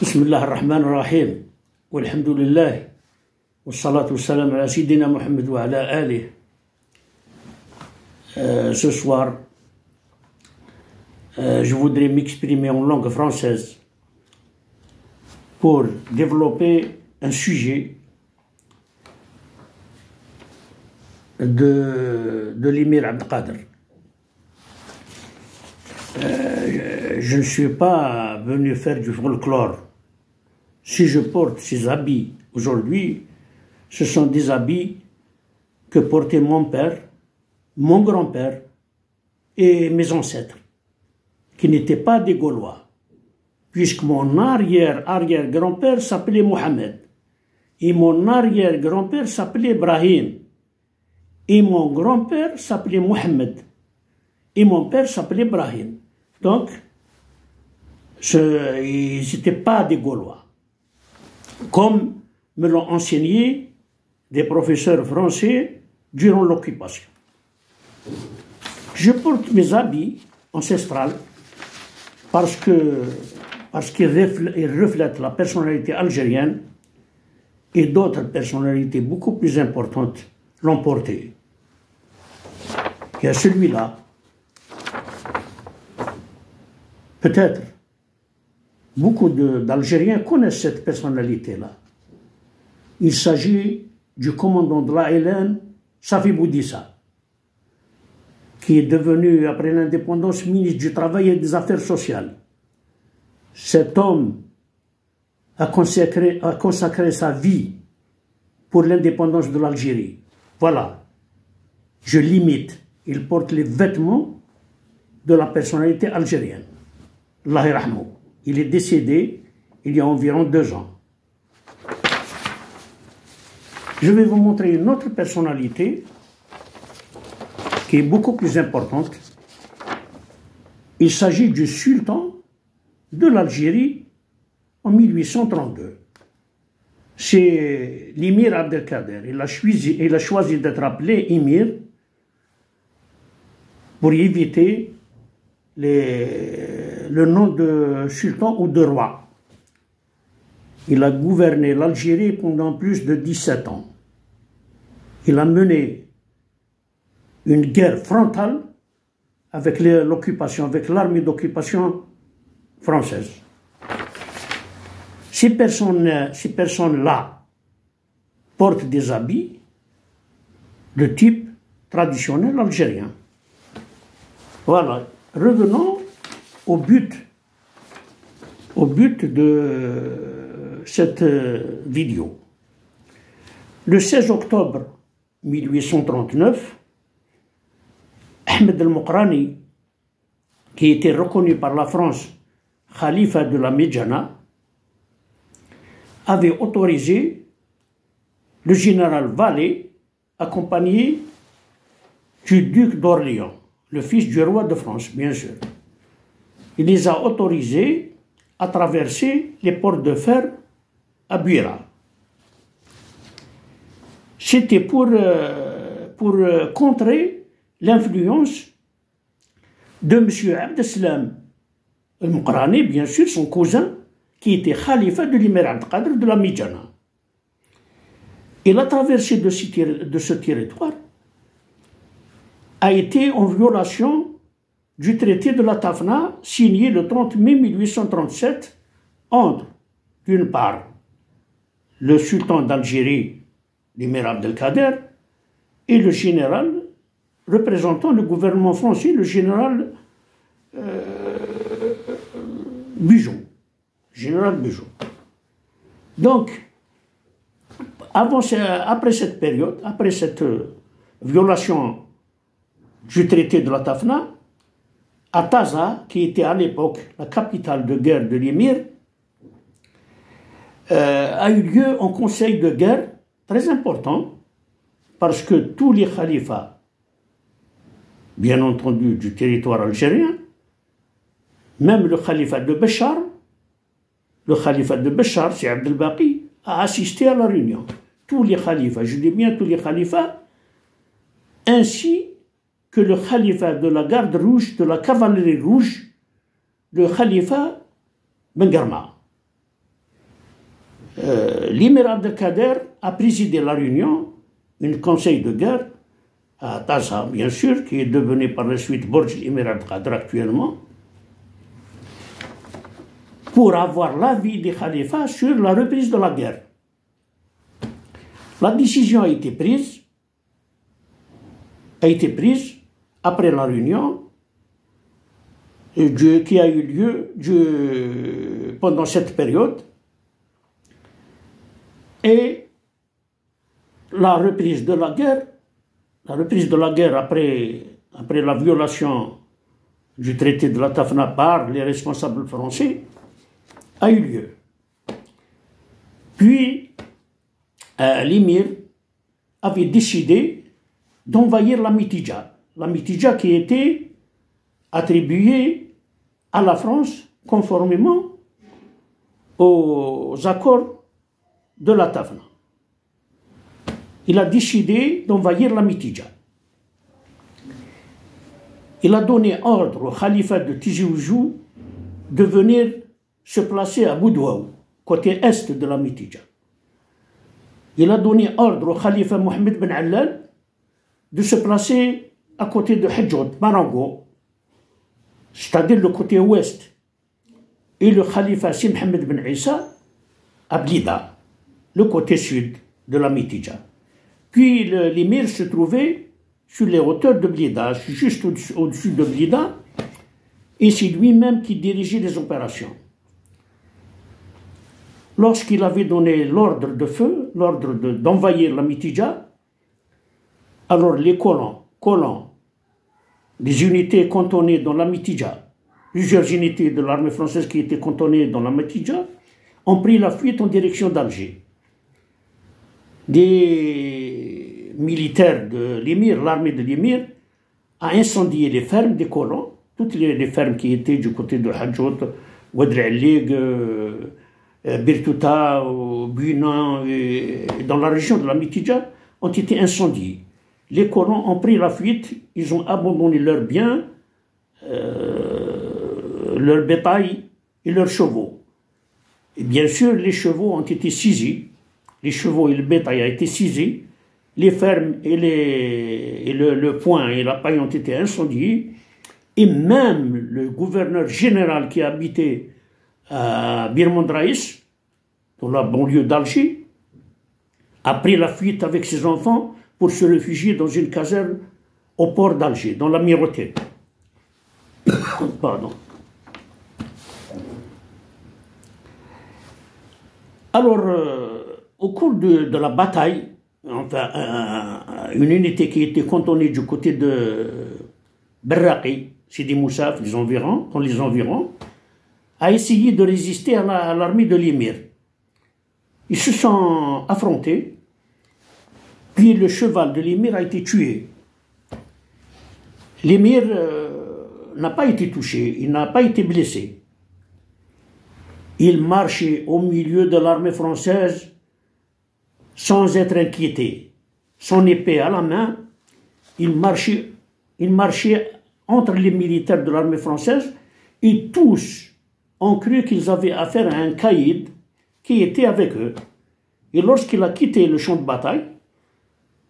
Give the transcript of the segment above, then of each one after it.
بسم الله الرحمن الرحيم والحمد لله والصلاة والسلام على سيدنا محمد وعلى آله. Ce soir, je voudrais m'exprimer en langue française pour développer un sujet de l'émir Abdelkader. Je ne suis pas venu faire du folklore. Si je porte ces habits aujourd'hui, ce sont des habits que portaient mon père, mon grand-père et mes ancêtres, qui n'étaient pas des Gaulois, puisque mon arrière-arrière-grand-père s'appelait Mohamed, et mon arrière-grand-père s'appelait Ibrahim, et mon grand-père s'appelait Mohamed, et mon père s'appelait Ibrahim. Donc, ils n'étaient pas des Gaulois, comme me l'ont enseigné des professeurs français durant l'occupation. Je porte mes habits ancestraux parce qu'ils reflètent la personnalité algérienne, et d'autres personnalités beaucoup plus importantes l'ont porté. Il y a celui-là. Peut-être beaucoup d'Algériens connaissent cette personnalité-là. Il s'agit du commandant de la LN, Safi Boudissa, qui est devenu, après l'indépendance, ministre du Travail et des Affaires sociales. Cet homme a consacré sa vie pour l'indépendance de l'Algérie. Voilà, je l'imite. Il porte les vêtements de la personnalité algérienne. Allah yarhamou. Il est décédé il y a environ 2 ans. Je vais vous montrer une autre personnalité qui est beaucoup plus importante. Il s'agit du sultan de l'Algérie en 1832. C'est l'émir Abdelkader. Il a choisi d'être appelé émir pour éviter le nom de sultan ou de roi. Il a gouverné l'Algérie pendant plus de 17 ans. Il a mené une guerre frontale avec l'occupation, avec l'armée d'occupation française. Ces personnes-là portent des habits de type traditionnel algérien. Voilà. Revenons au but de cette vidéo. Le 16 octobre 1839, Ahmed El-Mokrani, qui était reconnu par la France khalifa de la Médjana, avait autorisé le général Vallée, accompagné du duc d'Orléans, le fils du roi de France, bien sûr. Il les a autorisés à traverser les portes de fer à Buira. C'était pour contrer l'influence de M. Abdeslam El-Mokrani, bien sûr, son cousin, qui était khalifa de l'émir Abdelkader de la Médjana. Et la traversée de ce territoire a été en violation du traité de la Tafna signé le 30 mai 1837 entre, d'une part, le sultan d'Algérie, l'émir Abdelkader, et le général représentant le gouvernement français, le général Bugeaud. Général Bugeaud. Donc, après cette période, après cette violation du traité de la Tafna, à Taza, qui était à l'époque la capitale de guerre de l'émir, a eu lieu un conseil de guerre très important, parce que tous les khalifas, bien entendu du territoire algérien, même le khalifa de Béchar, c'est Abdelbaki, a assisté à la réunion. Tous les khalifas, je dis bien tous les khalifas, ainsi que le khalifa de la garde rouge, de la cavalerie rouge, le khalifa Bengarma. l'émir Abdelkader a présidé la réunion, un conseil de guerre, à Taza, bien sûr, qui est devenu par la suite Borj l'émir Abdelkader actuellement, pour avoir l'avis des khalifas sur la reprise de la guerre. La décision a été prise après la réunion qui a eu lieu pendant cette période, et la reprise de la guerre après la violation du traité de la Tafna par les responsables français a eu lieu. Puis l'émir avait décidé d'envahir la Mitidja qui était attribuée à la France conformément aux accords de la Tafna. Il a décidé d'envahir la Mitidja. Il a donné ordre au khalifa de Tizi Ouzou de venir se placer à Boudouaou, côté est de la Mitidja. Il a donné ordre au khalifa Mohamed Ben Allal de se placer à côté de Hadjoud, Marango, c'est-à-dire le côté ouest, et le khalifa Si Mohamed Ben Issa à Blida, le côté sud de la Mitidja. Puis l'émir se trouvait sur les hauteurs de Blida, juste au-dessus de Blida, et c'est lui-même qui dirigeait les opérations. Lorsqu'il avait donné l'ordre de feu, l'ordre d'envahir la Mitidja, alors les colons, les unités cantonnées dans la Mitidja, plusieurs unités de l'armée française qui étaient cantonnées dans la Mitidja, ont pris la fuite en direction d'Alger. Des militaires de l'émir, l'armée de l'émir, a incendié les fermes des colons, toutes les fermes qui étaient du côté de Hadjout, Ouadr Alig, Birtouta, Bunan, dans la région de la Mitidja, ont été incendiées. Les colons ont pris la fuite, ils ont abandonné leurs biens, leur bétail et leurs chevaux. Et bien sûr, les chevaux ont été saisis, les chevaux et le bétail ont été saisis, les fermes et le foin et la paille ont été incendiés, et même le gouverneur général qui habitait à Bir Mondraïs, dans la banlieue d'Alger, a pris la fuite avec ses enfants pour se réfugier dans une caserne au port d'Alger, dans l'amirauté. Pardon. Alors, au cours de la bataille, enfin, une unité qui était cantonnée du côté de Berraqi, Sidi Moussaf, dans les environs, a essayé de résister à l'armée de l'émir. Ils se sont affrontés, puis le cheval de l'émir a été tué. L'émir n'a pas été touché, il n'a pas été blessé. Il marchait au milieu de l'armée française sans être inquiété. Son épée à la main, il marchait entre les militaires de l'armée française, et tous ont cru qu'ils avaient affaire à un caïd qui était avec eux. Et lorsqu'il a quitté le champ de bataille,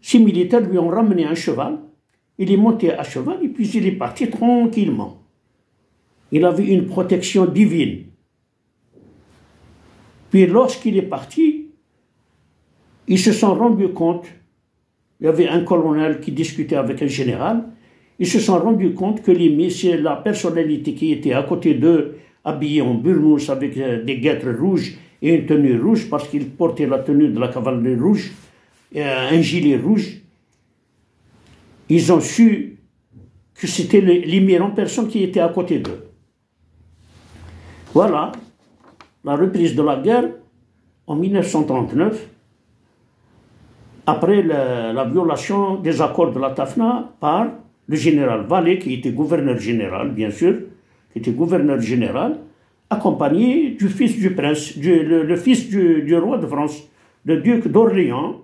ces militaires lui ont ramené un cheval, il est monté à cheval et puis il est parti tranquillement. Il avait une protection divine. Puis lorsqu'il est parti, ils se sont rendus compte, il y avait un colonel qui discutait avec un général, ils se sont rendus compte que c'est la personnalité qui était à côté d'eux, habillé en burnous avec des guêtres rouges et une tenue rouge, parce qu'il portait la tenue de la cavalerie rouge, un gilet rouge. Ils ont su que c'était l'émir en personne qui était à côté d'eux. Voilà la reprise de la guerre en 1939, après la violation des accords de la Tafna par le général Vallée, qui était gouverneur général, bien sûr, qui était gouverneur général, accompagné du fils du prince, le fils du roi de France, le duc d'Orléans,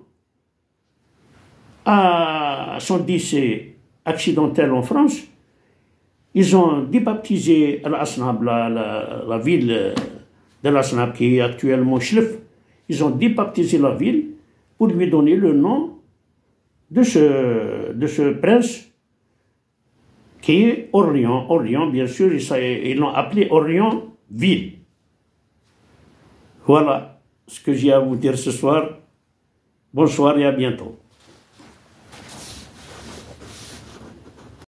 à son décès accidentel en France. Ils ont débaptisé Al-Asnab, la ville de l'Asnab qui est actuellement Chlef, Ils ont débaptisé la ville pour lui donner le nom de ce prince qui est Orléans. Orléans, bien sûr, ils l'ont appelé Orléans-Ville. Voilà ce que j'ai à vous dire ce soir. Bonsoir et à bientôt.